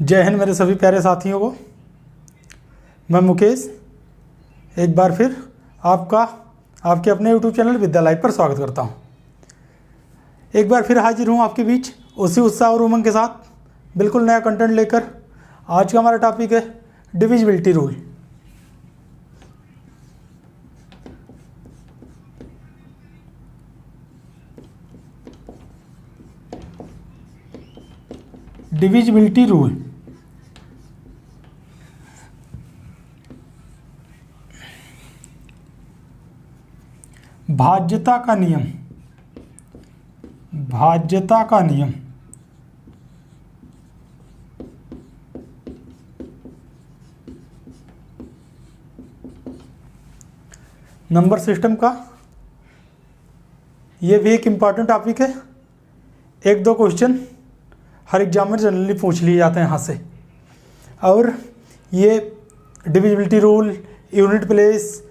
जय हिंद मेरे सभी प्यारे साथियों को। मैं मुकेश एक बार फिर आपके अपने YouTube चैनल विद्या लाइव पर स्वागत करता हूं। एक बार फिर हाजिर हूं आपके बीच उसी उत्साह और उमंग के साथ बिल्कुल नया कंटेंट लेकर। आज का हमारा टॉपिक है डिविजिबिलिटी रूल। डिविजिबिलिटी रूल भाज्यता का नियम। भाज्यता का नियम नंबर सिस्टम का ये भी एक इम्पॉर्टेंट टॉपिक है। एक दो क्वेश्चन हर एग्जाम में जनरली पूछ लिए जाते हैं यहाँ से। और ये डिविजिबिलिटी रूल, यूनिट प्लेस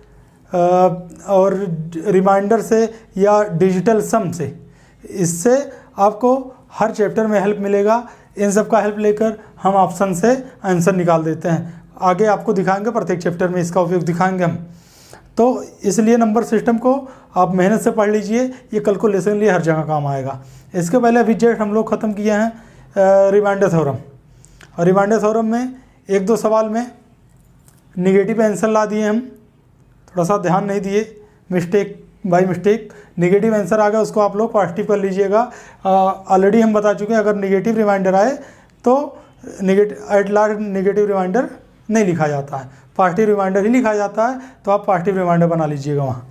और रिमाइंडर से या डिजिटल सम से, इससे आपको हर चैप्टर में हेल्प मिलेगा। इन सब का हेल्प लेकर हम ऑप्शन से आंसर निकाल देते हैं। आगे आपको दिखाएंगे, प्रत्येक चैप्टर में इसका उपयोग दिखाएंगे हम। तो इसलिए नंबर सिस्टम को आप मेहनत से पढ़ लीजिए, ये कल को लेसन लिए हर जगह काम आएगा। इसके पहले अभी जस्ट हम लोग ख़त्म किए हैं रिमाइंडर थ्योरम। और रिमाइंडर थ्योरम में एक दो सवाल में निगेटिव आंसर ला दिए हम, थोड़ा सा ध्यान नहीं दिए, mistake by mistake negative answer आ गया, उसको आप लोग पॉजिटिव कर लीजिएगा। ऑलरेडी हम बता चुके हैं अगर निगेटिव रिमाइंडर आए तो एट लास्ट निगेटिव रिमाइंडर नहीं लिखा जाता है, पॉजिटिव रिमाइंडर ही लिखा जाता है। तो आप पॉजिटिव रिमाइंडर बना लीजिएगा। वहाँ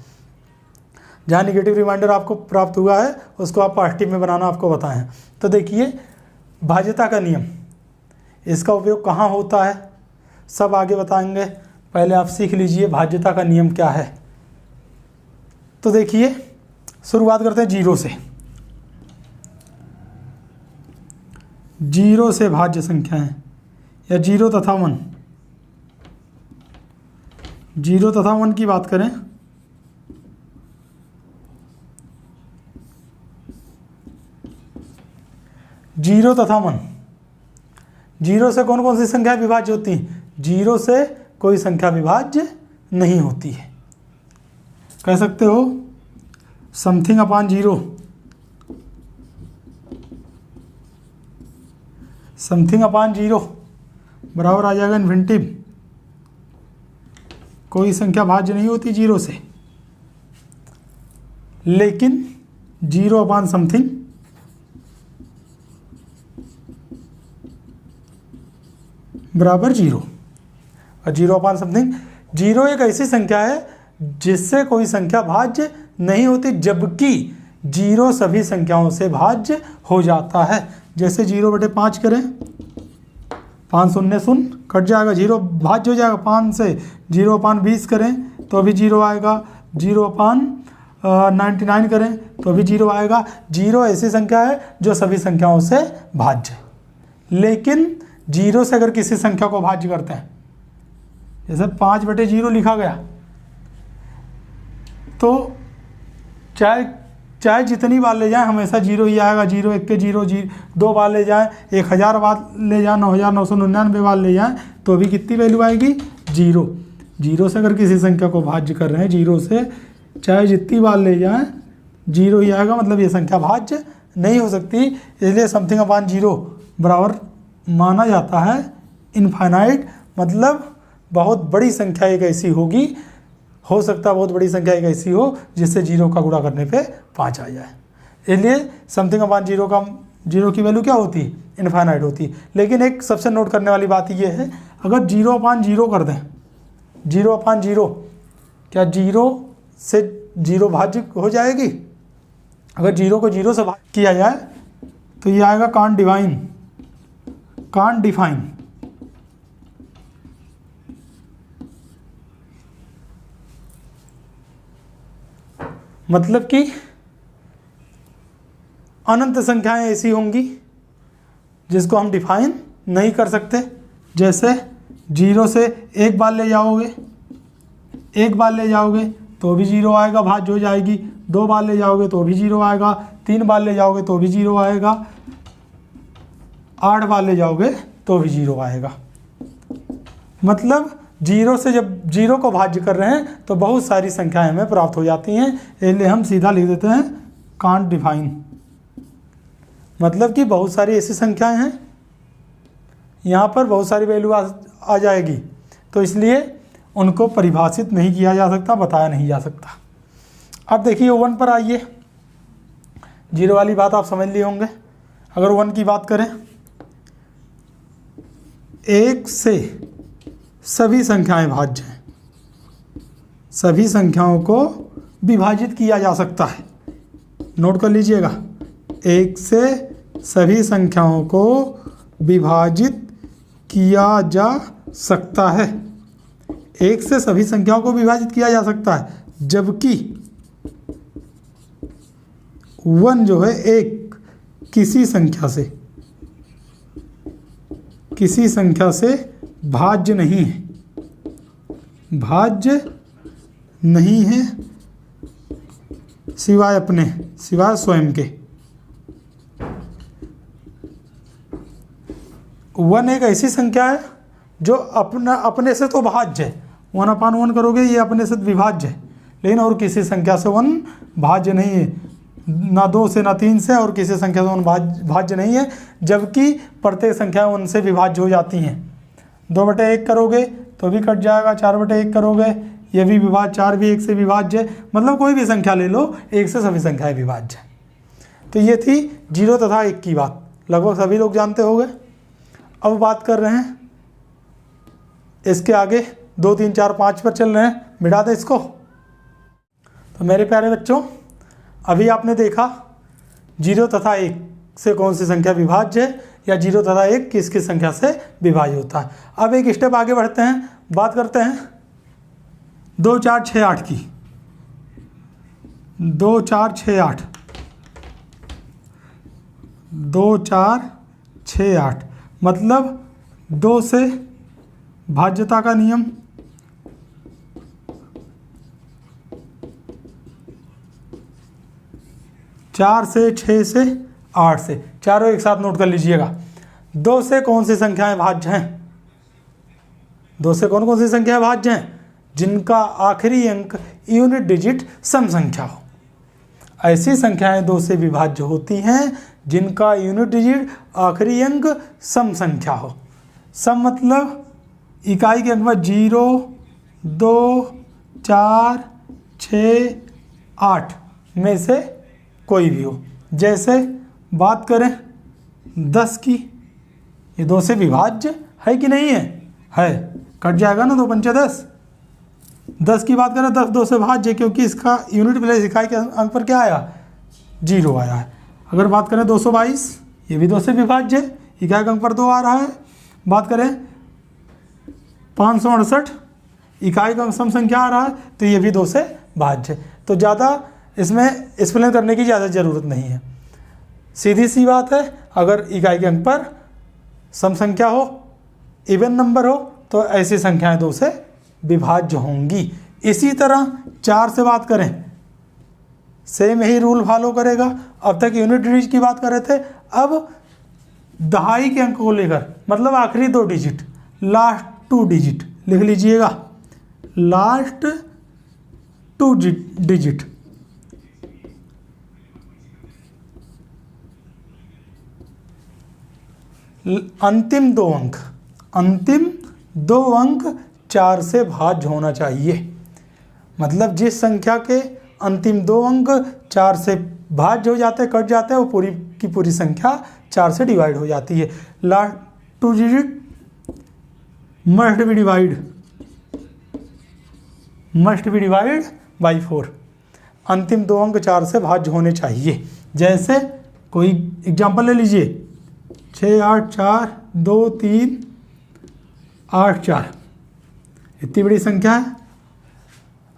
जहाँ निगेटिव रिमाइंडर आपको प्राप्त हुआ है उसको आप पॉजिटिव में बनाना आपको बताएं हैं। तो देखिए भाज्यता का नियम, इसका उपयोग कहाँ होता है सब आगे बताएंगे। पहले आप सीख लीजिए भाज्यता का नियम क्या है। तो देखिए शुरुआत करते हैं जीरो से। जीरो से भाज्य संख्याएं या जीरो तथा वन। जीरो तथा वन की बात करें जीरो तथा वन, जीरो से कौन कौन सी संख्या विभाज्य होती हैं? जीरो से कोई संख्या विभाज्य नहीं होती है। कह सकते हो something upon zero, something upon zero बराबर आ जाएगा इन्फिनिटिव। कोई संख्या भाज्य नहीं होती जीरो से, लेकिन जीरो अपॉन समथिंग बराबर जीरो। और जीरो अपॉन समथिंग, जीरो एक ऐसी संख्या है जिससे कोई संख्या भाज्य नहीं होती, जबकि जीरो सभी संख्याओं से भाज्य हो जाता है। जैसे 0/5 करें, 5 शून्य शून्य कट जाएगा, जीरो भाज्य हो जाएगा। 5 से 0/20 करें तो भी जीरो आएगा। 0/99 करें तो भी जीरो आएगा। जीरो ऐसी संख्या है जो सभी संख्याओं से भाज्य है। लेकिन जीरो से अगर किसी संख्या को भाज्य करते हैं, जैसे 5/0 लिखा गया, तो चाहे जितनी बार ले जाएं हमेशा जीरो ही आएगा। 0 1 के 0, 2 बार ले जाएं, 1000 बार ले जाएं, 9999 बार ले जाएं तो भी कितनी वैल्यू आएगी? जीरो। जीरो से अगर किसी संख्या को भाज्य कर रहे हैं, जीरो से चाहे जितनी बार ले जाएं जीरो ही आएगा, मतलब ये संख्या भाज्य नहीं हो सकती। इसलिए समथिंग अपॉन जीरो बराबर माना जाता है इनफाइनाइट, मतलब बहुत बड़ी संख्या एक ऐसी होगी, हो सकता है बहुत बड़ी संख्या एक ऐसी हो जिससे जीरो का गुणा करने पे 5 आ जाए। इसलिए समथिंग अपॉन जीरो का जीरो की वैल्यू क्या होती? इनफाइनाइट होती। लेकिन एक सबसे नोट करने वाली बात ये है, अगर 0/0 कर दें, 0/0, क्या जीरो से जीरो भाज्य हो जाएगी? अगर जीरो को जीरो से भाज्य किया जाए तो ये आएगा कांट डिफाइन। मतलब कि अनंत संख्याएं ऐसी होंगी जिसको हम डिफाइन नहीं कर सकते। जैसे जीरो से एक बार ले जाओगे तो भी जीरो आएगा, भाज्य हो जाएगी। 2 बार ले जाओगे तो भी जीरो आएगा, 3 बार ले जाओगे तो भी जीरो आएगा, 8 बार ले जाओगे तो भी 0 आएगा। मतलब 0 से जब 0 को भाज्य कर रहे हैं तो बहुत सारी संख्याएं हमें प्राप्त हो जाती हैं, इसलिए हम सीधा लिख देते हैं कांट डिफाइन। मतलब कि बहुत सारी ऐसी संख्याएं हैं, यहाँ पर बहुत सारी वैल्यू आ जाएगी, तो इसलिए उनको परिभाषित नहीं किया जा सकता, बताया नहीं जा सकता। अब देखिए 1 पर आइए। 0 वाली बात आप समझ लिए होंगे। अगर 1 की बात करें, 1 से सभी संख्याएं भाज्य हैं, सभी संख्याओं को विभाजित किया जा सकता है। नोट कर लीजिएगा, 1 से सभी संख्याओं को विभाजित किया जा सकता है। 1 से सभी संख्याओं को विभाजित किया जा सकता है, जबकि 1 जो है एक किसी संख्या से भाज्य नहीं है, भाज्य नहीं है सिवाय स्वयं के। 1 एक ऐसी संख्या है जो अपने से तो भाज्य है, 1/1 करोगे ये अपने से विभाज्य है, लेकिन और किसी संख्या से 1 भाज्य नहीं है, ना 2 से ना 3 से, और किसी संख्या से 1 भाज्य नहीं है, जबकि प्रत्येक संख्या 1 से विभाज्य हो जाती हैं। 2/1 करोगे तो भी कट जाएगा, 4/1 करोगे ये भी विभाज्य, 4 भी 1 से विभाज्य है। मतलब कोई भी संख्या ले लो, 1 से सभी संख्याएं विभाज्य है। तो ये थी 0 तथा 1 की बात, लगभग सभी लोग जानते होंगे। अब बात कर रहे हैं इसके आगे 2, 3, 4, 5 पर चल रहे हैं, मिटा दें इसको। तो मेरे प्यारे बच्चों, अभी आपने देखा 0 तथा 1 से कौन सी संख्या विभाज्य है, या 0 तथा 1 किस किस संख्या से विभाज्य होता है। अब एक स्टेप आगे बढ़ते हैं, बात करते हैं 2, 4, 6, 8 की। 2, 4, 6, 8, 2, 4, 6, 8 मतलब 2 से भाज्यता का नियम, 4 से, 6 से, 8 से, चारों एक साथ नोट कर लीजिएगा। 2 से कौन सी संख्याएं भाज्य हैं? 2 से कौन कौन सी संख्याएं भाज्य हैं? जिनका आखिरी अंक यूनिट डिजिट सम संख्या हो। ऐसी संख्याएं 2 से विभाज्य होती हैं जिनका यूनिट डिजिट आखिरी अंक सम संख्या हो। सम मतलब इकाई के अंक में 0, 2, 4, 6, 8 में से कोई भी हो। जैसे बात करें 10 की, ये 2 से विभाज्य है कि नहीं है? है, कट जाएगा ना, 2 पंचे 10। 10 की बात करें, 10 2 से भाज्य, क्योंकि इसका यूनिट प्लेस इकाई के अंक पर क्या आया? 0 आया है। अगर बात करें 222, ये भी 2 से विभाज्य है, इकाई के अंक पर 2 आ रहा है। बात करें 568, इकाई का अंक सम संख्या आ रहा है, तो ये भी 2 से भाज्य है। तो ज़्यादा इसमें एक्सप्लेन करने की ज़्यादा ज़रूरत नहीं है, सीधी सी बात है। अगर इकाई के अंक पर सम संख्या हो, इवन नंबर हो, तो ऐसी संख्याएं 2 से विभाज्य होंगी। इसी तरह 4 से बात करें, सेम यही रूल फॉलो करेगा। अब तक यूनिट डिजिट की बात कर रहे थे, अब दहाई के अंक को लेकर, मतलब आखिरी 2 डिजिट, लास्ट 2 डिजिट लिख लीजिएगा, लास्ट 2 डिजिट। अंतिम 2 अंक, अंतिम 2 अंक 4 से भाज्य होना चाहिए। मतलब जिस संख्या के अंतिम 2 अंक 4 से भाज्य हो जाते हैं, कट जाते हैं, वो पूरी की पूरी संख्या 4 से डिवाइड हो जाती है। Last 2 digit must be divide by 4। अंतिम 2 अंक 4 से भाज्य होने चाहिए। जैसे कोई एग्जांपल ले लीजिए, 6, 8, 4, 2, 3, 8, 4, इतनी बड़ी संख्या है।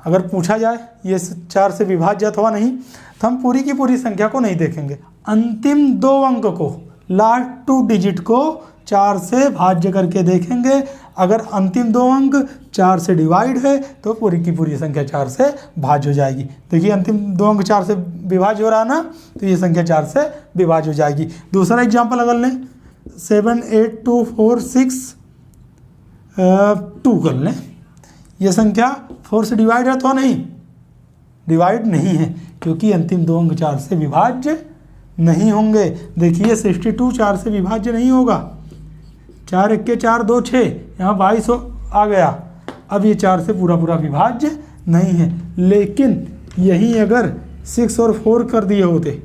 अगर पूछा जाए ये 4 से विभाज्य अथवा नहीं, तो हम पूरी की पूरी संख्या को नहीं देखेंगे, अंतिम 2 अंक को, लास्ट 2 डिजिट को 4 से भाज्य करके देखेंगे। अगर अंतिम 2 अंक 4 से डिवाइड है तो पूरी की पूरी संख्या 4 से भाज्य हो जाएगी। देखिए अंतिम 2 अंक 4 से विभाज्य हो रहा है ना, तो ये संख्या 4 से विभाज्य हो जाएगी। दूसरा एग्जाम्पल अगर लें, 7 8 2 4 6 2 कर लें। ये संख्या 4 से डिवाइड है तो नहीं, डिवाइड नहीं है क्योंकि अंतिम दो अंक 4 से विभाज्य नहीं होंगे। देखिए 62 4 से विभाज्य नहीं होगा। 4 1 4 2 6, यहाँ 22 आ गया। अब ये 4 से पूरा पूरा विभाज्य नहीं है। लेकिन यही अगर 6 और 4 कर दिए होते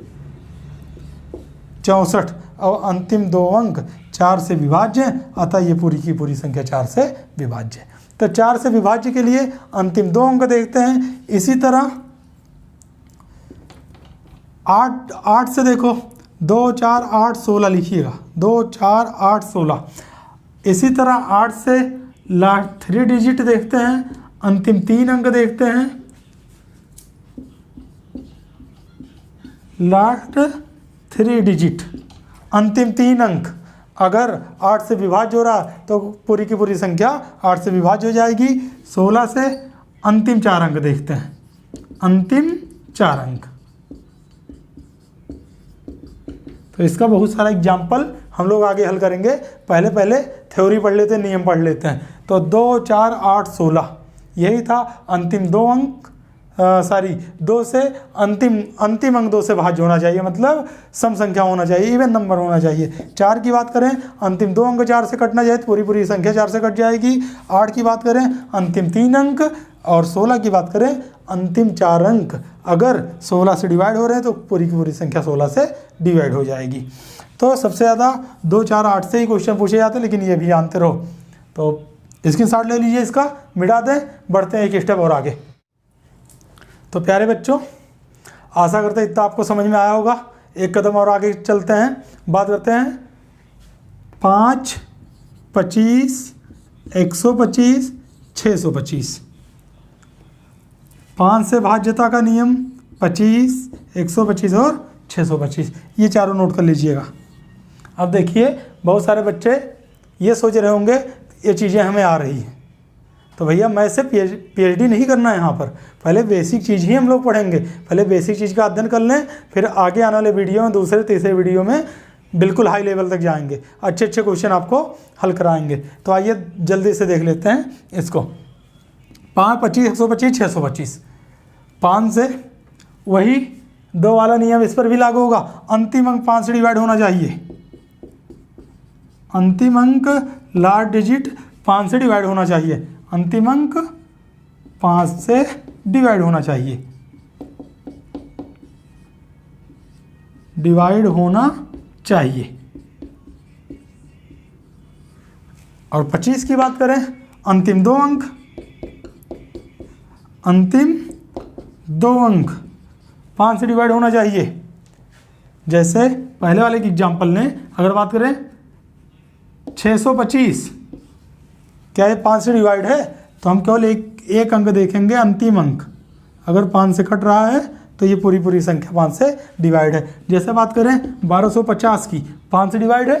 64, और अंतिम दो अंक 4 से विभाज्य, अतः ये पूरी की पूरी संख्या 4 से विभाज्य है। तो 4 से विभाज्य के लिए अंतिम दो अंक देखते हैं। इसी तरह 8 से देखो, 2 4 8 16 लिखिएगा, 2 4 8 16। इसी तरह 8 से लास्ट 3 डिजिट देखते हैं, अंतिम 3 अंक देखते हैं, लास्ट 3 डिजिट अंतिम 3 अंक। अगर 8 से विभाज्य हो रहा तो पूरी की पूरी संख्या 8 से विभाज्य हो जाएगी। 16 से अंतिम 4 अंक देखते हैं, अंतिम 4 अंक। तो इसका बहुत सारा एग्जाम्पल हम लोग आगे हल करेंगे। पहले थ्योरी पढ़ लेते हैं, नियम पढ़ लेते हैं। तो 2 4 8 16 यही था। अंतिम दो अंक 2 से अंतिम अंक 2 से भाज्य होना चाहिए, मतलब सम संख्या होना चाहिए, इवन नंबर होना चाहिए। 4 की बात करें, अंतिम दो अंक 4 से कटना चाहिए तो पूरी पूरी संख्या 4 से कट जाएगी। 8 की बात करें, अंतिम 3 अंक, और 16 की बात करें, अंतिम 4 अंक अगर 16 से डिवाइड हो रहे हैं तो पूरी की पूरी संख्या 16 से डिवाइड हो जाएगी। तो सबसे ज़्यादा 2 4 8 से ही क्वेश्चन पूछे जाते हैं, लेकिन ये भी जानते रहो। तो स्क्रीनशॉट ले लीजिए, इसका मिटा दें, बढ़ते हैं एक स्टेप और आगे। तो प्यारे बच्चों, आशा करते हैं इतना आपको समझ में आया होगा। एक कदम और आगे चलते हैं, बात करते हैं 5 25 125 625। 5 से भाज्यता का नियम, 25 125 और 625, ये चारों नोट कर लीजिएगा। अब देखिए, बहुत सारे बच्चे ये सोच रहे होंगे ये चीज़ें हमें आ रही हैं, तो भैया मैं से पीएचडी नहीं करना है यहाँ पर। पहले बेसिक चीज़ ही हम लोग पढ़ेंगे, पहले बेसिक चीज़ का अध्ययन कर लें, फिर आगे आने वाले वीडियो में, दूसरे तीसरे वीडियो में बिल्कुल हाई लेवल तक जाएंगे, अच्छे अच्छे क्वेश्चन आपको हल कराएंगे। तो आइए जल्दी से देख लेते हैं इसको। 5 25 125 625। 5 से वही 2 वाला नियम इस पर भी लागू होगा। अंतिम अंक 5 से डिवाइड होना चाहिए, अंतिम अंक लास्ट डिजिट 5 से डिवाइड होना चाहिए, अंतिम अंक 5 से डिवाइड होना चाहिए, डिवाइड होना चाहिए। और 25 की बात करें, अंतिम दो अंक, अंतिम दो अंक 5 से डिवाइड होना चाहिए। जैसे पहले वाले की एग्जाम्पल ने अगर बात करें 625, क्या ये 5 से डिवाइड है? तो हम केवल एक अंक देखेंगे, अंतिम अंक अगर 5 से कट रहा है तो ये पूरी पूरी संख्या 5 से डिवाइड है। जैसे बात करें 1250 की, 5 से डिवाइड है,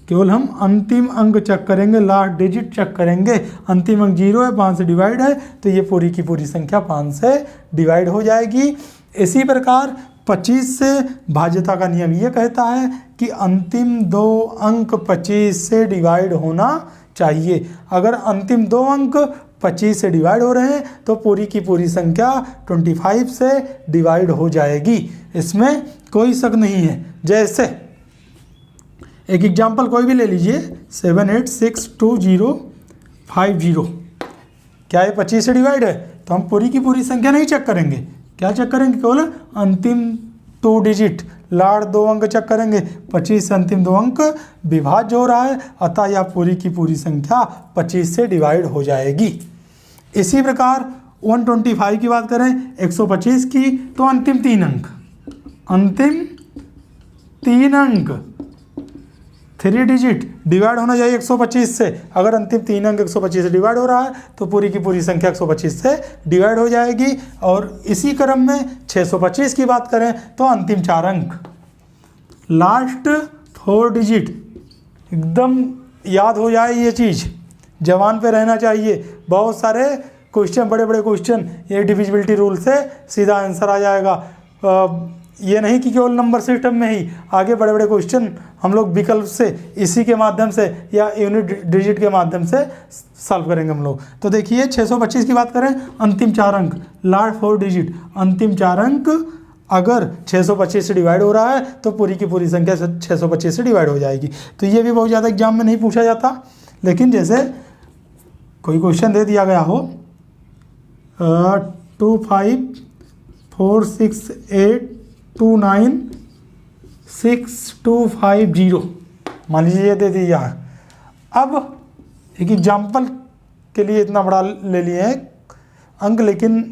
केवल हम अंतिम अंक चेक करेंगे, लास्ट डिजिट चेक करेंगे, अंतिम अंक 0 है, 5 से डिवाइड है, तो ये पूरी की पूरी संख्या 5 से डिवाइड हो जाएगी। इसी प्रकार 25 से भाज्यता का नियम ये कहता है कि अंतिम दो अंक 25 से डिवाइड होना चाहिए। अगर अंतिम दो अंक 25 से डिवाइड हो रहे हैं तो पूरी की पूरी संख्या 25 से डिवाइड हो जाएगी, इसमें कोई शक नहीं है। जैसे एक एग्जांपल कोई भी ले लीजिए, 786250, क्या ये 25 से डिवाइड है? तो हम पूरी की पूरी संख्या नहीं चेक करेंगे, क्या चेक करेंगे? केवल अंतिम 2 डिजिट, लास्ट 2 अंक चेक करेंगे। 25 से अंतिम 2 अंक विभाज्य हो रहा है, अतः यह पूरी की पूरी संख्या 25 से डिवाइड हो जाएगी। इसी प्रकार 125 की बात करें, 125 की, तो अंतिम 3 अंक, अंतिम 3 अंक 3 डिजिट डिवाइड होना चाहिए 125 से। अगर अंतिम 3 अंक 125 से डिवाइड हो रहा है तो पूरी की पूरी संख्या 125 से डिवाइड हो जाएगी। और इसी क्रम में 625 की बात करें तो अंतिम 4 अंक, लास्ट 4 डिजिट, एकदम याद हो जाए ये चीज़, जवान पे रहना चाहिए। बहुत सारे क्वेश्चन, बड़े बड़े क्वेश्चन, ये डिविजिबिलिटी रूल से सीधा आंसर आ जाएगा। ये नहीं कि केवल नंबर सिस्टम में ही, आगे बड़े बड़े क्वेश्चन हम लोग विकल्प से, इसी के माध्यम से या यूनिट डिजिट के माध्यम से सॉल्व करेंगे हम लोग। तो देखिए 625 की बात करें, अंतिम 4 अंक लास्ट 4 डिजिट, अंतिम 4 अंक अगर 625 से डिवाइड हो रहा है तो पूरी की पूरी संख्या 625 से डिवाइड हो जाएगी। तो ये भी बहुत ज़्यादा एग्जाम में नहीं पूछा जाता, लेकिन जैसे कोई क्वेश्चन दे दिया गया हो 2 5 4 6 8 2 9 6 2 5 0, मान लीजिए ये दे दिया है। अब एक एग्जाम्पल के लिए इतना बड़ा ले लिए हैं अंक, लेकिन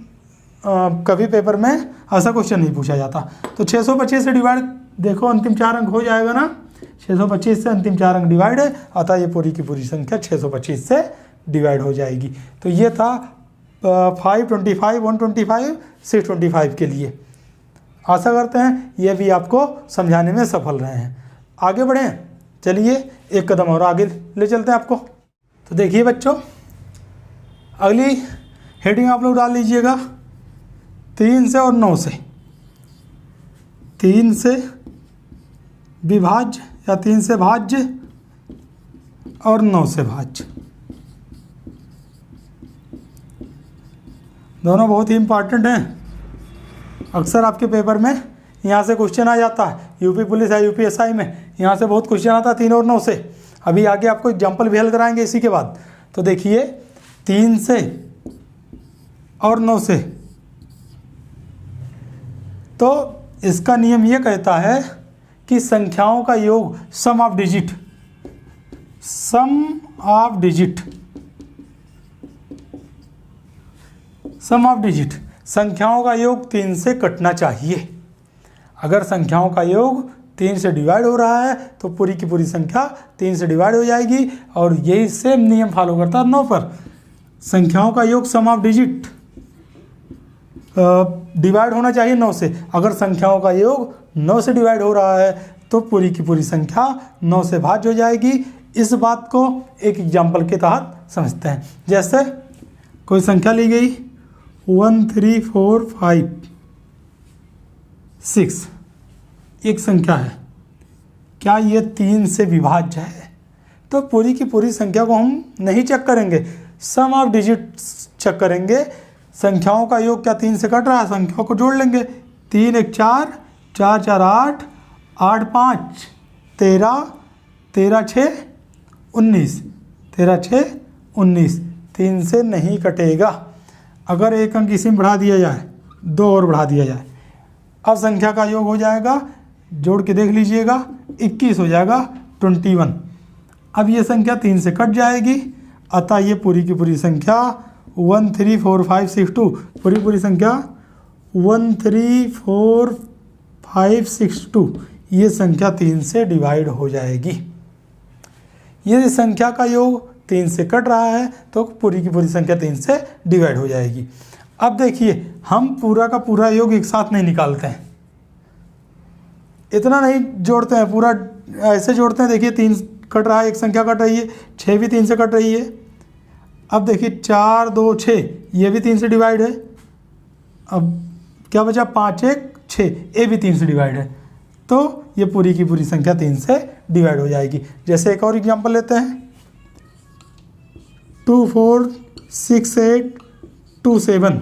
कभी पेपर में ऐसा क्वेश्चन नहीं पूछा जाता। तो 625 से डिवाइड, देखो अंतिम 4 अंक हो जाएगा ना, 625 से अंतिम 4 अंक डिवाइड है, अतः ये पूरी की पूरी संख्या 625 से डिवाइड हो जाएगी। तो ये था 525 125 625 के लिए। आशा करते हैं ये भी आपको समझाने में सफल रहे हैं। आगे बढ़ें, चलिए एक कदम और आगे ले चलते हैं आपको। तो देखिए बच्चों, अगली हेडिंग आप लोग डाल लीजिएगा 3 से और 9 से, 3 से विभाज्य या 3 से भाज्य और 9 से भाज्य, दोनों बहुत ही इम्पॉर्टेंट हैं। अक्सर आपके पेपर में यहाँ से क्वेश्चन आ जाता है, यूपी पुलिस या यूपीएसआई में यहाँ से बहुत क्वेश्चन आता है 3 और 9 से। अभी आगे आपको एग्जाम्पल भी हल कराएंगे इसी के बाद। तो देखिए 3 से और 9 से, तो इसका नियम ये कहता है कि संख्याओं का योग sum of digit, sum of digit, sum of digit, संख्याओं का योग 3 से कटना चाहिए। अगर संख्याओं का योग 3 से डिवाइड हो रहा है तो पूरी की पूरी संख्या 3 से डिवाइड हो जाएगी, और यही सेम नियम फॉलो करता है 9 पर। संख्याओं का योग सम ऑफ डिजिट डिवाइड होना चाहिए 9 से। अगर संख्याओं का योग 9 से डिवाइड हो रहा है तो पूरी की पूरी संख्या 9 से भाज्य हो जाएगी। इस बात को एक एग्जाम्पल के तहत समझते हैं। जैसे कोई संख्या ली गई 1 3 4 5 6, एक संख्या है, क्या ये 3 से विभाज्य है? तो पूरी की पूरी संख्या को हम नहीं चेक करेंगे, सम ऑफ डिजिट चेक करेंगे। संख्याओं का योग क्या 3 से कट रहा है, संख्याओं को जोड़ लेंगे। 3 1 4, 4 4 8, 8 5 13, 13 6 19, 13 6 19, 3 से नहीं कटेगा। अगर एक अंक इसी में बढ़ा दिया जाए, 2 और बढ़ा दिया जाए, अब संख्या का योग हो जाएगा, जोड़ के देख लीजिएगा, 21 हो जाएगा 21। अब ये संख्या 3 से कट जाएगी, अतः ये पूरी की पूरी संख्या 1 3 4 5 6 2, पूरी संख्या 1 3 4 5 6 2, ये संख्या 3 से डिवाइड हो जाएगी। ये संख्या का योग 3 से कट रहा है तो पूरी की पूरी संख्या 3 से डिवाइड हो जाएगी। अब देखिए, हम पूरा का पूरा योग एक साथ नहीं निकालते हैं, इतना नहीं जोड़ते हैं, पूरा ऐसे जोड़ते हैं। देखिए 3 कट रहा है, एक संख्या कट रही है, 6 भी 3 से कट रही है। अब देखिए 4 2 6, ये भी 3 से डिवाइड है। अब क्या बचा, 5 1 6, ये भी 3 से डिवाइड है। तो ये पूरी की पूरी संख्या 3 से डिवाइड हो जाएगी। जैसे एक और एग्जांपल लेते हैं 2 4 6 8 2 7,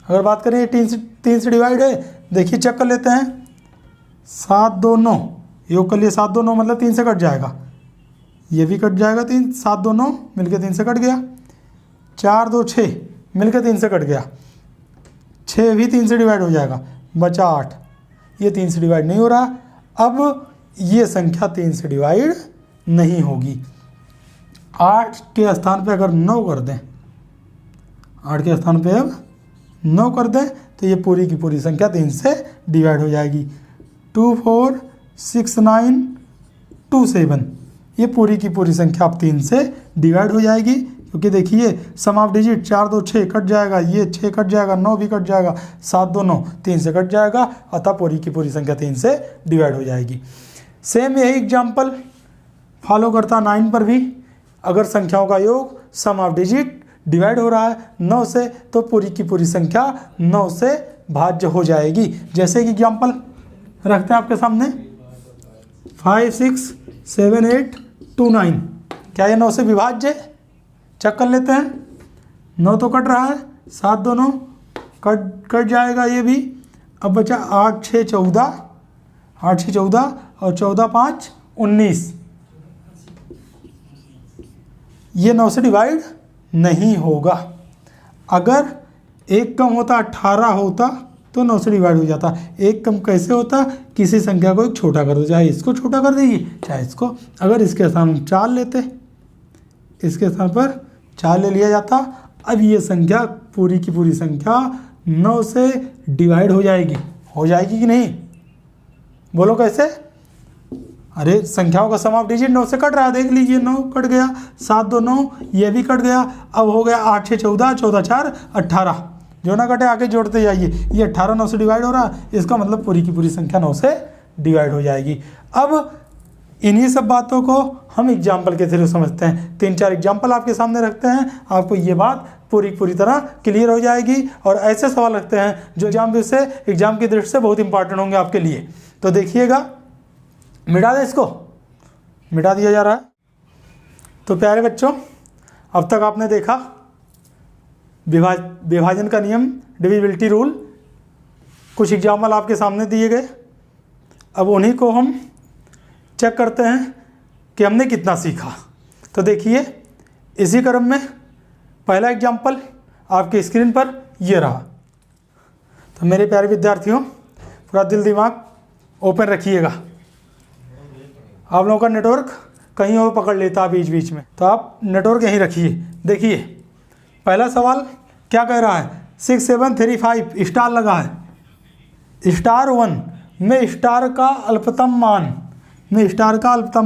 अगर बात करें 3 से डिवाइड है, देखिए चेक कर लेते हैं। 7 2 9, योग कर लिए, 7 2 9 मतलब 3 से कट जाएगा, ये भी कट जाएगा 3, 7 2 9 मिलकर 3 से कट गया। 4 2 6 मिलकर 3 से कट गया, 6 भी 3 से डिवाइड हो जाएगा, बचा 8, ये 3 से डिवाइड नहीं हो रहा। अब ये संख्या 3 से डिवाइड नहीं होगी। 8 के स्थान पे अगर 9 कर दें, 8 के स्थान पे अब 9 कर दें तो ये पूरी की पूरी संख्या 3 से डिवाइड हो जाएगी। 2 4 6 9 2 7, ये पूरी की पूरी संख्या अब 3 से डिवाइड हो जाएगी, क्योंकि देखिए सम ऑफ डिजिट 4 2 6 कट जाएगा, ये 6 कट जाएगा, 9 भी कट जाएगा, 7 2 9 3 से कट जाएगा, अतः पूरी की पूरी संख्या 3 से डिवाइड हो जाएगी। सेम यही एग्जाम्पल फॉलो करता 9 पर भी। अगर संख्याओं का योग सम ऑफ डिजिट डिवाइड हो रहा है 9 से, तो पूरी की पूरी संख्या 9 से भाज्य हो जाएगी। जैसे कि एग्जाम्पल रखते हैं आपके सामने 5 6 7 8 2 9, क्या ये 9 से विभाज्य है? चेक कर लेते हैं। 9 तो कट रहा है, 7 दोनों कट जाएगा ये भी। अब बचा 8 6 14, 8 6 14 और 14 5 19। ये 9 से डिवाइड नहीं होगा। अगर एक कम होता 18 होता तो 9 से डिवाइड हो जाता। एक कम कैसे होता? किसी संख्या को एक छोटा कर दो, चाहे इसको छोटा कर दीजिए चाहे इसको। अगर इसके स्थान हम 4 लेते, इसके स्थान पर 4 ले लिया जाता। अब ये संख्या पूरी की पूरी संख्या 9 से डिवाइड हो जाएगी कि नहीं? बोलो कैसे? अरे संख्याओं का सम ऑफ डिजिट 9 से कट रहा है, देख लीजिए 9 कट गया, 7 2 9, ये भी कट गया। अब हो गया 8 6 14, 14 4 18, जो ना कटे आगे जोड़ते जाइए। ये 18 9 से डिवाइड हो रहा है, इसका मतलब पूरी की पूरी संख्या 9 से डिवाइड हो जाएगी। अब इन्हीं सब बातों को हम एग्जाम्पल के थ्रू समझते हैं। 3-4 एग्जाम्पल आपके सामने रखते हैं, आपको ये बात पूरी तरह क्लियर हो जाएगी। और ऐसे सवाल रखते हैं जो एग्जाम की दृष्टि से बहुत इंपॉर्टेंट होंगे आपके लिए। तो देखिएगा, मिटा दे, इसको मिटा दिया जा रहा है। तो प्यारे बच्चों, अब तक आपने देखा विभाजन का नियम, डिविजिबिलिटी रूल। कुछ एग्जाम्पल आपके सामने दिए गए। अब उन्हीं को हम चेक करते हैं कि हमने कितना सीखा। तो देखिए, इसी क्रम में पहला एग्जाम्पल आपके स्क्रीन पर ये रहा। तो मेरे प्यारे विद्यार्थियों, पूरा दिल दिमाग ओपन रखिएगा। आप लोगों का नेटवर्क कहीं और पकड़ लेता बीच बीच में, तो आप नेटवर्क यहीं रखिए। देखिए, पहला सवाल क्या कह रहा है? 6 7 3 5 स्टार लगा है। स्टार 1 में स्टार का अल्पतम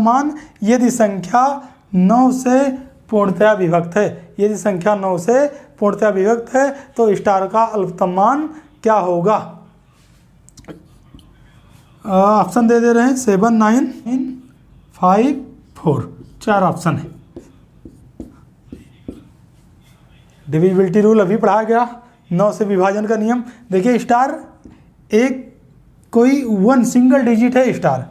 मान यदि संख्या 9 से पूर्णतया विभक्त है। यदि संख्या 9 से पूर्णतया विभक्त है तो स्टार का अल्पतम मान क्या होगा? ऑप्शन दे रहे हैं 7 9 5 4, 4 ऑप्शन है। डिविजिबिलिटी रूल अभी पढ़ाया गया, 9 से विभाजन का नियम। देखिए, स्टार एक कोई 1 सिंगल डिजिट है, स्टार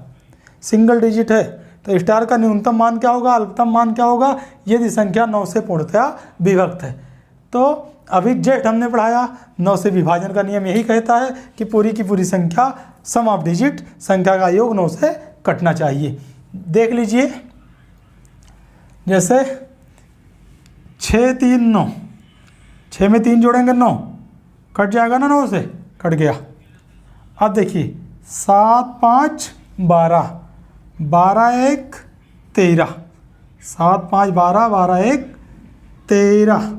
सिंगल डिजिट है, तो स्टार का न्यूनतम मान क्या होगा, अल्पतम मान क्या होगा यदि संख्या 9 से पूर्णतया विभक्त है। तो अभी जस्ट हमने पढ़ाया 9 से विभाजन का नियम यही कहता है कि पूरी की पूरी संख्या सम ऑफ डिजिट, संख्या का योग 9 से कटना चाहिए। देख लीजिए, जैसे 6 3 9, 6 में 3 जोड़ेंगे 9, कट जाएगा ना, 9 से कट गया। अब देखिए 7 5 12, 12 1 13, 7 5 12, 12 1 13,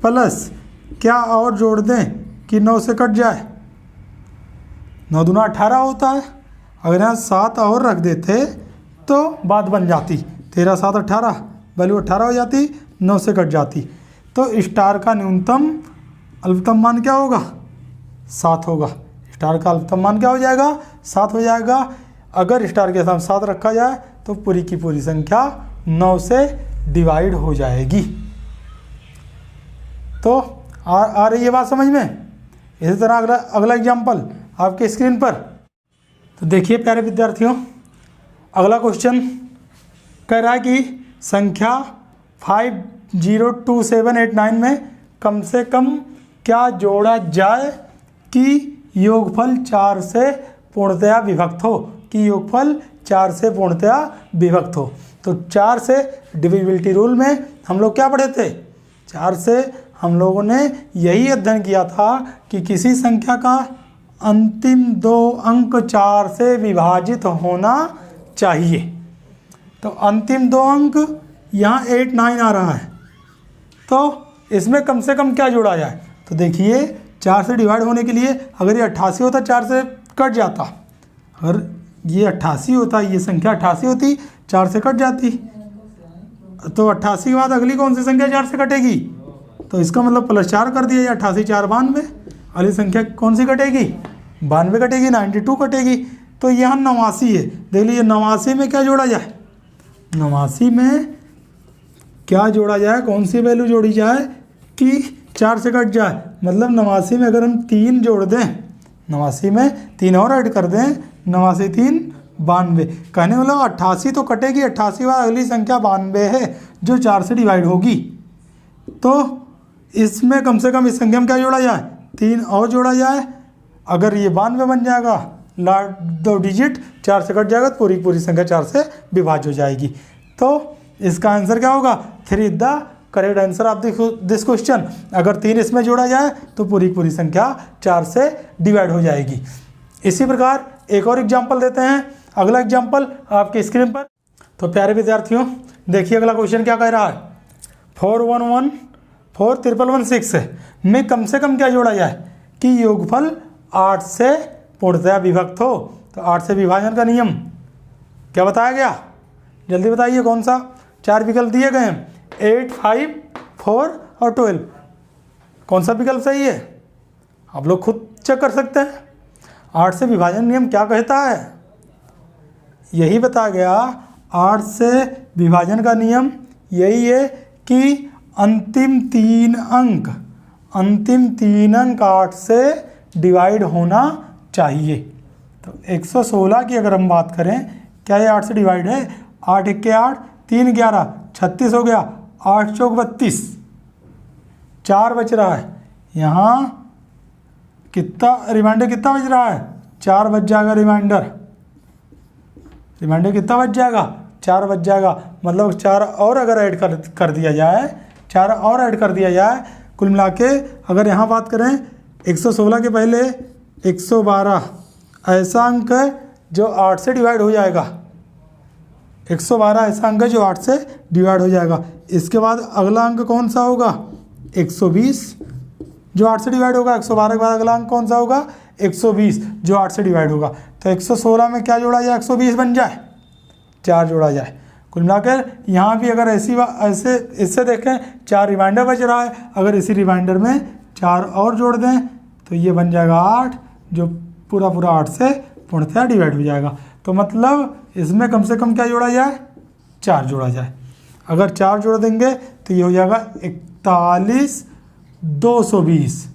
प्लस क्या और जोड़ दें कि 9 से कट जाए? 9 दूना 18 होता है। अगर यहाँ 7 और रख देते तो बात बन जाती, 13 7 18, वैल्यू 18 हो जाती, 9 से कट जाती। तो स्टार का न्यूनतम अल्पतम मान क्या होगा? 7 होगा। स्टार का अल्पतम मान क्या हो जाएगा? 7 हो जाएगा। अगर स्टार के साथ 7 रखा जाए तो पूरी की पूरी संख्या 9 से डिवाइड हो जाएगी। तो आ रही है बात समझ में? इसी तरह अगला एग्जाम्पल आपके स्क्रीन पर। तो देखिए प्यारे विद्यार्थियों, अगला क्वेश्चन कह रहा है कि संख्या 502789 में कम से कम क्या जोड़ा जाए कि योगफल 4 से पूर्णतया विभक्त हो, कि योगफल 4 से पूर्णतया विभक्त हो। तो 4 से डिविजिबिलिटी रूल में हम लोग क्या पढ़े थे? 4 से हम लोगों ने यही अध्ययन किया था कि किसी संख्या का अंतिम 2 अंक 4 से विभाजित होना चाहिए। तो अंतिम 2 अंक यहाँ 8 9 आ रहा है, तो इसमें कम से कम क्या जोड़ा जाए? तो देखिए 4 से डिवाइड होने के लिए अगर ये 88 होता 4 से कट जाता, अगर ये 88 होता, ये संख्या 88 होती, 4 से कट जाती। तो 88 के बाद अगली कौन सी संख्या 4 से कटेगी? तो इसका मतलब +4 कर दिया, 88 4 92, अगली संख्या कौन सी कटेगी? 92 कटेगी, 92 कटेगी। तो यहाँ 89 है। देख लीजिए 89 में क्या जोड़ा जाए? 89 में क्या जोड़ा जाए, कौन सी वैल्यू जोड़ी जाए कि 4 से कट जाए, मतलब 89 में अगर हम 3 जोड़ दें, 89 में 3 और ऐड कर दें, 89 3 92, कहने वाला 88 तो कटेगी, 88 बाद अगली संख्या 92 है जो 4 से डिवाइड होगी। तो इसमें कम से कम इस संख्या में क्या जोड़ा जाए, 3 और जोड़ा जाए। अगर ये 92 बन जाएगा, लास्ट 2 डिजिट 4 से कट जाएगा तो पूरी पूरी संख्या 4 से विभाज्य हो जाएगी। तो इसका आंसर क्या होगा, 3 is the correct answer of this question. अगर 3 इसमें जोड़ा जाए तो पूरी पूरी संख्या 4 से डिवाइड हो जाएगी। इसी प्रकार एक और एग्जाम्पल देते हैं। अगला एग्जाम्पल आपके स्क्रीन पर। तो प्यारे विद्यार्थियों देखिए अगला क्वेश्चन क्या कह रहा है, 4114116 में कम से कम क्या जोड़ा जाए कि योगफल 8 से पूर्णतया विभक्त हो। तो 8 से विभाजन का नियम क्या बताया गया, जल्दी बताइए कौन सा। 4 विकल्प दिए गए हैं, 8, 5, 4 और 12। कौन सा विकल्प सही है, आप लोग खुद चेक कर सकते हैं। 8 से विभाजन नियम क्या कहता है, यही बताया गया। 8 से विभाजन का नियम यही है कि अंतिम 3 अंक 8 से डिवाइड होना चाहिए। तो 116 की अगर हम बात करें, क्या ये 8 से डिवाइड है, 8 1 के 8, 3 11, 36 हो गया, 8 चौक 32, 4 बच रहा है। यहाँ कितना रिमाइंडर कितना बच रहा है, 4 बच जाएगा रिमाइंडर कितना बच जाएगा, 4 बच जाएगा। मतलब 4 और अगर ऐड कर दिया जाए, 4 और ऐड कर दिया जाए, कुल मिला के अगर यहाँ बात करें 116 के पहले 112 ऐसा अंक है जो 8 से डिवाइड हो जाएगा। 112 ऐसा अंक है जो 8 से डिवाइड हो जाएगा। इसके बाद अगला अंक कौन सा होगा, 120 जो 8 से डिवाइड होगा। 112 के बाद अगला अंक कौन सा होगा, 120 जो 8 से डिवाइड होगा। तो 116 में क्या जोड़ा जाए, 120 बन जाए, 4 जोड़ा जाए। कुल मिलाकर यहाँ भी अगर ऐसे इससे देखें 4 रिमाइंडर बच रहा है, अगर इसी रिमाइंडर में 4 और जोड़ दें तो ये बन जाएगा 8 जो पूरा 8 से पूर्णतः डिवाइड हो जाएगा। तो मतलब इसमें कम से कम क्या जोड़ा जाए, 4 जोड़ा जाए। अगर 4 जोड़ देंगे तो ये हो जाएगा 41 120।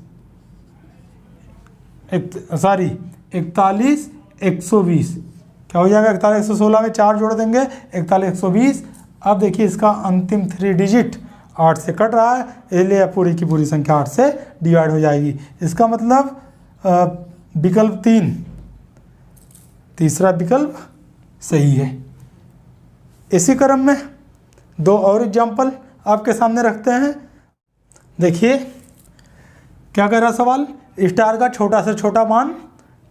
क्या हो जाएगा, 41 116 में 4 जोड़ देंगे, 41 120। अब देखिए इसका अंतिम 3 डिजिट 8 से कट रहा है, इसलिए पूरी की पूरी संख्या 8 से डिवाइड हो जाएगी। इसका मतलब विकल्प 3, तीसरा विकल्प सही है। इसी क्रम में 2 और एग्जाम्पल आपके सामने रखते हैं। देखिए क्या कह रहा सवाल, स्टार का छोटा से छोटा मान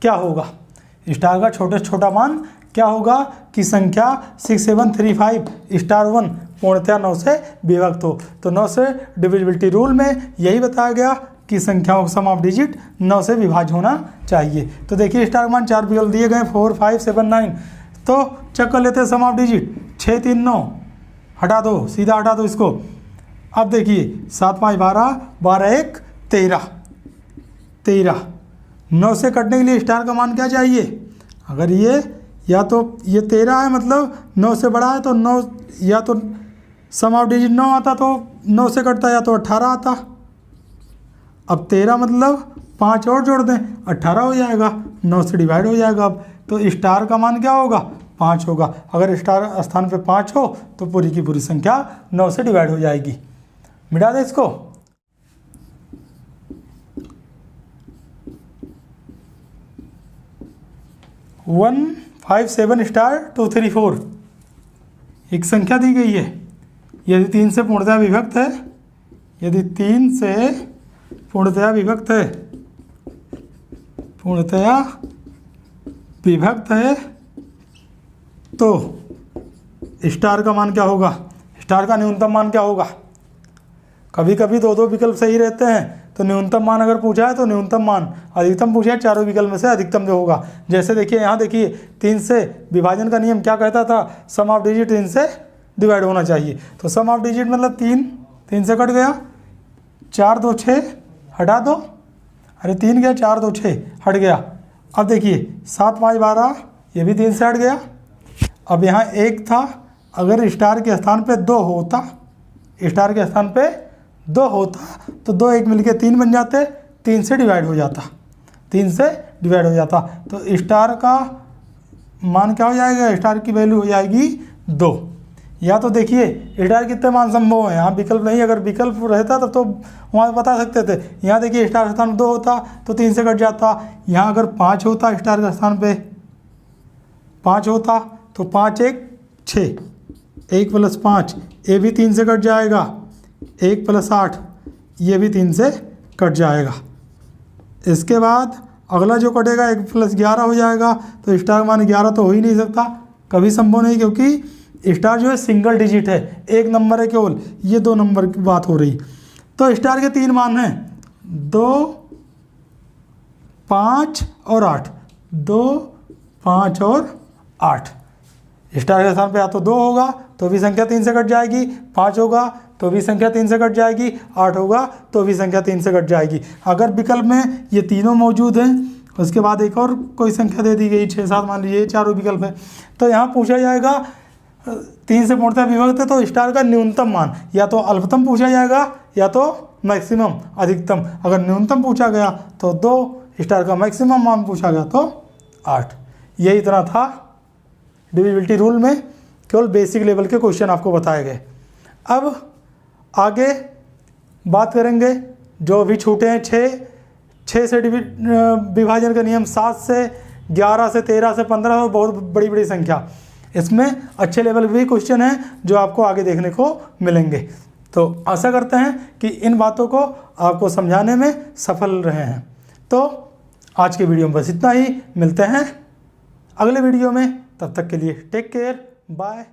क्या होगा। स्टार का छोटा से छोटा मान क्या होगा कि संख्या 6735 स्टार 1 पूर्णतया 9 से विभक्त हो। तो 9 से डिविजिबिलिटी रूल में यही बताया गया कि संख्याओं का सम ऑफ डिजिट 9 से विभाज्य होना चाहिए। तो देखिए स्टार मान 4 विकल्प दिए गए, 4, 5, 7, 9। तो चेक कर लेते हैं सम ऑफ डिजिट। 6, 3, 9 हटा दो, सीधा हटा दो इसको। अब देखिए 7, 5, 12, 12, 1, 13। 9 से कटने के लिए स्टार का मान क्या चाहिए, अगर ये या तो ये 13 है, मतलब 9 से बड़ा है, तो 9 या तो सम ऑफ डिजिट 9 आता तो 9 से कटता, या तो 18 आता। अब 13 मतलब 5 और जोड़ दें, 18 हो जाएगा, 9 से डिवाइड हो जाएगा। अब तो स्टार का मान क्या होगा, 5 होगा। अगर स्टार स्थान पे 5 हो तो पूरी की पूरी संख्या 9 से डिवाइड हो जाएगी। मिटा दें इसको। वन 5 7 स्टार 2 3 4 एक संख्या दी गई है। यदि 3 से पूर्णतया विभक्त है, यदि 3 से पूर्णतया विभक्त है, पूर्णतया विभक्त है, तो स्टार का मान क्या होगा, स्टार का न्यूनतम मान क्या होगा। कभी कभी 2 विकल्प सही रहते हैं, तो न्यूनतम मान अगर पूछा है तो न्यूनतम मान, अधिकतम पूछा है चारों विकल्प में से अधिकतम जो होगा। जैसे देखिए यहाँ देखिए 3 से विभाजन का नियम क्या कहता था, सम ऑफ डिजिट 3 से डिवाइड होना चाहिए। तो सम ऑफ डिजिट मतलब 3 से कट गया, 4 2 6 हटा दो, अरे 3 गया 4 2 6 हट गया। अब देखिए 7 5 12 ये भी 3 से हट गया। अब यहाँ 1 था, अगर स्टार के स्थान पे 2 होता, स्टार के स्थान पे 2 होता तो 2 1 मिलके 3 बन जाते, 3 से डिवाइड हो जाता, 3 से डिवाइड हो जाता। तो स्टार का मान क्या हो जाएगा, स्टार की वैल्यू हो जाएगी 2। या तो देखिए स्टार कितने मान संभव हैं, यहाँ विकल्प नहीं, अगर विकल्प रहता तब तो वहाँ बता सकते थे। यहाँ देखिए स्टार के स्थान पर 2 होता तो 3 से कट जाता, यहाँ अगर 5 होता स्टार के स्थान पे 5 होता तो 5 1 6, 1 + 5, ये भी 3 से कट जाएगा, 1 + 8 ये भी 3 से कट जाएगा। इसके बाद अगला जो कटेगा 1 + 11 हो जाएगा। तो स्टार मान 11 तो हो ही नहीं सकता, कभी संभव नहीं, क्योंकि स्टार जो है सिंगल डिजिट है, एक नंबर है केवल, ये 2 नंबर की बात हो रही। तो स्टार के 3 मान हैं 2 5 और 8, 2 5 और 8। स्टार के स्थान पे या तो 2 होगा तो भी संख्या 3 से कट जाएगी, 5 होगा तो भी संख्या 3 से कट जाएगी, 8 होगा तो भी संख्या 3 से कट जाएगी। अगर विकल्प में ये तीनों मौजूद हैं, उसके बाद एक और कोई संख्या दे दी गई 6 7, मान लीजिए चारों विकल्प है, तो यहाँ पूछा जाएगा 3 से पूर्णतः विभक्त है तो स्टार का न्यूनतम मान या तो अल्पतम पूछा जाएगा या तो मैक्सिमम अधिकतम। अगर न्यूनतम पूछा गया तो 2, स्टार का मैक्सिमम मान पूछा गया तो 8। यही इतना था डिविजिबिलिटी रूल में, केवल बेसिक लेवल के क्वेश्चन आपको बताए गए। अब आगे बात करेंगे जो अभी छूटे हैं 6 से विभाजन का नियम, 7 से 11 से 13 से 15, और बहुत बड़ी बड़ी संख्या। इसमें अच्छे लेवल भी क्वेश्चन हैं जो आपको आगे देखने को मिलेंगे। तो आशा करते हैं कि इन बातों को आपको समझाने में सफल रहे हैं। तो आज के वीडियो में बस इतना ही, मिलते हैं अगले वीडियो में, तब तक के लिए टेक केयर, बाय।